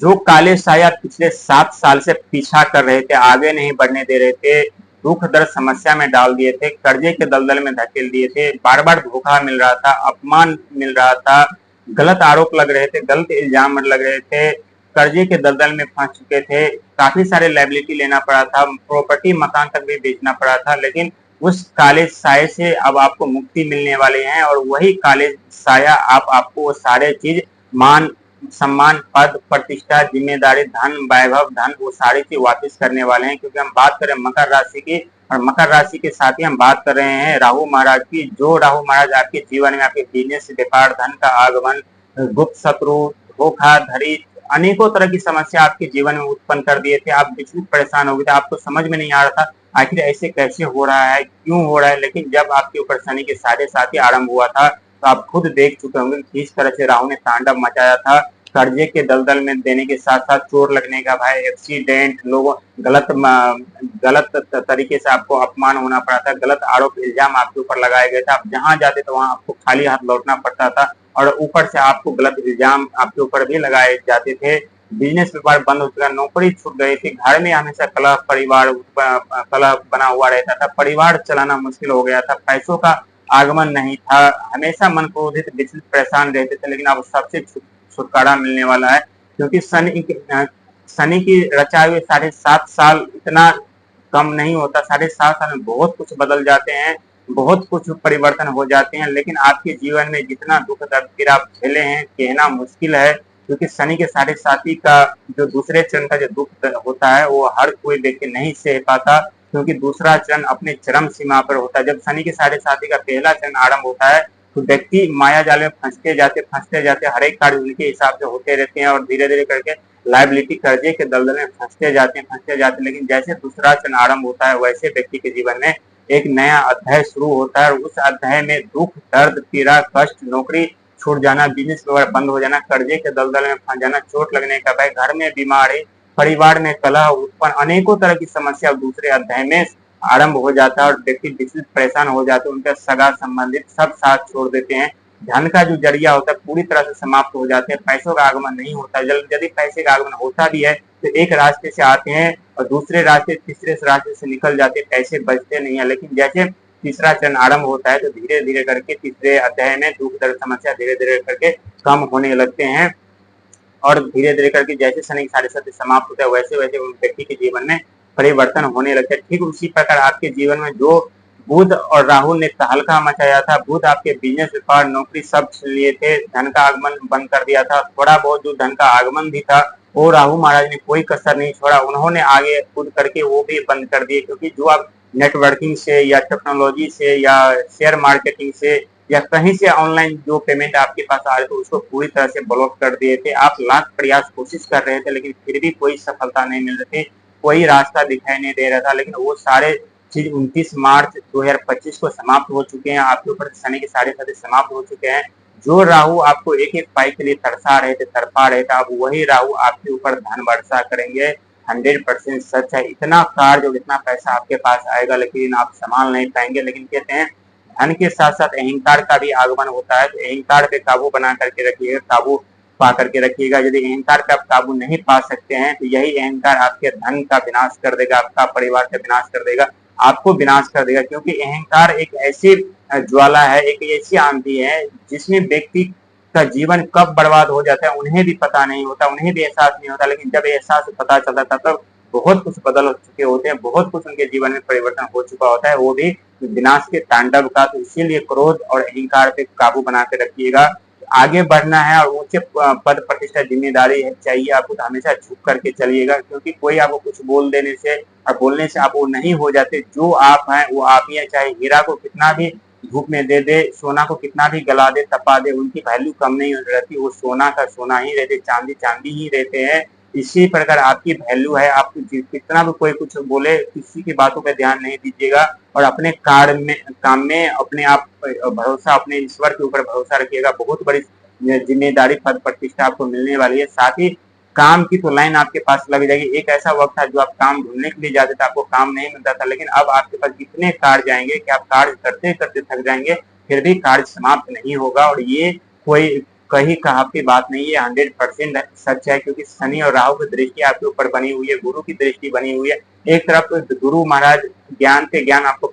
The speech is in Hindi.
जो काले साया पिछले 7 साल से पीछा कर रहे थे, आगे नहीं बढ़ने दे रहे थे, दुख दर्द समस्या में डाल दिए थे, कर्जे के दलदल में धकेल दिए थे, बार बार धोखा मिल रहा था, अपमान मिल रहा था, गलत आरोप लग रहे थे, गलत इल्जाम लग रहे थे, कर्जे के दलदल में फंस चुके थे, काफी सारे लाइबिलिटी लेना पड़ा था, प्रॉपर्टी मकान तक भी बेचना पड़ा था। लेकिन उस काले साये से अब आपको मुक्ति मिलने वाली है, और वही काले साया आपको वो सारे चीज, मान सम्मान, पद, प्रतिष्ठा, जिम्मेदारी, धन, वैभव, धन, वो सारी चीज वापस करने वाले हैं। क्योंकि हम बात करें मकर राशि की, और मकर राशि के साथ ही हम बात कर रहे हैं राहु महाराज की। जो राहु महाराज आपके जीवन में आपके बिजनेस, व्यापार, धन का आगमन, गुप्त शत्रु, धोखाधड़ी, अनेकों तरह की समस्या आपके जीवन में उत्पन्न कर दिए थे। आप विचलित परेशान हो गए थे, आपको समझ में नहीं आ रहा था आखिर ऐसे कैसे हो रहा है, क्यों हो रहा है। लेकिन जब आपके ऊपर शनि के 7.5 ही आरंभ हुआ था, तो आप खुद देख चुके होंगे कि किस तरह से राहु ने तांडव मचाया था। कर्जे के दलदल में देने के साथ साथ चोट लगने का भय, एक्सीडेंट, लोगों गलत तरीके से आपको अपमान होना पड़ा था, गलत आरोप इल्जाम आपके ऊपर लगाए गए थे। आप जहां जाते तो वहां आपको खाली हाथ लौटना पड़ता था, और ऊपर से आपको गलत इल्जाम आपके ऊपर भी लगाए जाते थे। बिजनेस व्यापार बंद हो चुका, नौकरी छूट गई थी, घर में हमेशा कलह, परिवार कलह बना हुआ रहता था, परिवार चलाना मुश्किल हो गया था, पैसों का आगमन नहीं था, हमेशा मन क्रोधित, विचलित, परेशान रहते थे। लेकिन अब सबसे छुटकारा मिलने वाला है, क्योंकि शनि की रचाए हुए 7.5 साल इतना कम नहीं होता। 7.5 साल में बहुत कुछ बदल जाते हैं, बहुत कुछ परिवर्तन हो जाते हैं। लेकिन आपके जीवन में जितना दुख दर्द फिर आप झेले हैं, कहना मुश्किल है। क्योंकि शनि के 7.5 का जो दूसरे चरण का जो दुख होता है, वो हर कोई व्यक्ति नहीं सह पाता, क्योंकि दूसरा चरण अपने चरम सीमा पर होता है। जब शनि के 7.5 का पहला चरण आरंभ होता है, तो व्यक्ति माया जाल में फंसते जाते, हर एक कार्य उनके हिसाब से होते रहते हैं, और धीरे धीरे करके लाइबिलिटी, कर्जे के दलदल में फंसते जाते। लेकिन जैसे दूसरा चरण आरंभ होता है, वैसे व्यक्ति के जीवन में एक नया अध्याय शुरू होता है, और उस अध्याय में दुख, दर्द, पीड़ा, कष्ट, नौकरी छूट जाना, बिजनेस वगैरह बंद हो जाना, कर्जे के दलदल में फंस जाना, चोट लगने का भय, घर में बीमारी, परिवार में कलह उत्पन्न, अनेकों तरह की समस्या दूसरे अध्याय में आरंभ हो जाता है, और व्यक्ति विचलित, परेशान हो जाते हैं, उनका सगा संबंधित सब साथ छोड़ देते हैं। धन का जो जरिया होता है पूरी तरह से समाप्त हो जाते हैं, पैसों का आगमन नहीं होता। यदि पैसे का आगमन होता भी है, तो एक रास्ते से आते हैं और दूसरे रास्ते, तीसरे रास्ते से निकल जाते हैं, पैसे बचते नहीं है। लेकिन जैसे तीसरा चरण आरंभ होता है, तो धीरे धीरे करके तीसरे अध्याय में दुख दर्द समस्या धीरे धीरे करके कम होने लगते हैं, और धीरे धीरे करके जैसे शनि की 7.5 समाप्त होता है, वैसे वैसे उन व्यक्ति के जीवन में परिवर्तन होने लगते हैं। ठीक उसी प्रकार आपके जीवन में जो बुध और राहुल ने तहलका मचाया था, बुध आपके बिजनेस, व्यापार, नौकरी सब छीन लिए थे, धन का आगमन बंद कर दिया था, थोड़ा बहुत जो धन का आगमन भी था, वो राहु महाराज ने कोई कसर नहीं छोड़ा, उन्होंने आगे खुद करके वो भी बंद कर दिए। क्योंकि जो आप नेटवर्किंग से या टेक्नोलॉजी से या शेयर मार्केटिंग से या कहीं से ऑनलाइन जो पेमेंट आपके पास आ रहे थे, उसको पूरी तरह से ब्लॉक कर दिए थे। आप लाख प्रयास कोशिश कर रहे थे, लेकिन फिर भी कोई सफलता नहीं मिल रही थी, कोई रास्ता दिखाई नहीं दे रहा था। लेकिन वो सारे चीज 29 मार्च 2025 को समाप्त हो चुके हैं, आपके ऊपर शनि के 7.5 समाप्त हो चुके हैं। जो राहु आपको एक एक पाई के लिए तरसा रहे थे, तरपा रहे थे, अब वही राहु आपके ऊपर धन वर्षा करेंगे। 100% सच है। इतना कार्य और इतना पैसा आपके पास आएगा, लेकिन आप संभाल नहीं पाएंगे। लेकिन कहते हैं धन के साथ साथ अहंकार का भी आगमन होता है, तो अहंकार पे काबू बना करके रखिएगा, काबू पा करके रखिएगा। यदि अहंकार पे आप काबू नहीं पा सकते हैं, तो यही अहंकार आपके धन का विनाश कर देगा, आपका परिवार का विनाश कर देगा, आपको विनाश कर देगा। क्योंकि अहंकार एक ऐसी ज्वाला है, एक ऐसी आंधी है, जिसमें व्यक्ति का जीवन कब बर्बाद हो जाता है उन्हें भी पता नहीं होता, उन्हें भी एहसास नहीं होता। लेकिन जब एहसास पता चलता था, तब बहुत कुछ बदल चुके होते हैं, बहुत कुछ उनके जीवन में परिवर्तन हो चुका होता है, वो भी विनाश के तांडव का। तो इसीलिए क्रोध और अहंकार पे काबू बना के रखिएगा। आगे बढ़ना है और ऊंचे पद प्रतिष्ठा जिम्मेदारी चाहिए आपको, तो हमेशा झुक करके चलिएगा। क्योंकि कोई आपको कुछ बोल देने से और बोलने से आप वो नहीं हो जाते। जो आप हैं वो आप ही है। चाहे हीरा को कितना भी धूप में दे दे, सोना को कितना भी गला दे, तपा दे, उनकी वैल्यू कम नहीं रहती। वो सोना का सोना ही रहते, चांदी चांदी ही रहते हैं। इसी प्रकार आपकी वैल्यू है। आपको कितना भी कोई कुछ बोले, किसी की बातों पर ध्यान नहीं दीजिएगा, और अपने काम में अपने आप भरोसा, अपने ईश्वर के ऊपर भरोसा रखिएगा। बहुत बड़ी जिम्मेदारी, पद प्रतिष्ठा आपको मिलने वाली है। साथ ही काम की तो लाइन आपके पास लग जाएगी। एक ऐसा वक्त था जो आप काम ढूंढने के लिए जाते थे, आपको काम नहीं मिलता था, लेकिन अब आपके पास इतने कार्य जाएंगे कि आप कार्य करते करते थक जाएंगे, फिर भी कार्य समाप्त नहीं होगा। और ये कोई कहीं कहावती बात नहीं है, 100% सच है, क्योंकि शनि और राहु की दृष्टि आपके ऊपर बनी हुई है, गुरु की दृष्टि बनी हुई है। एक तरफ गुरु महाराज ज्ञान पे ज्ञान आपको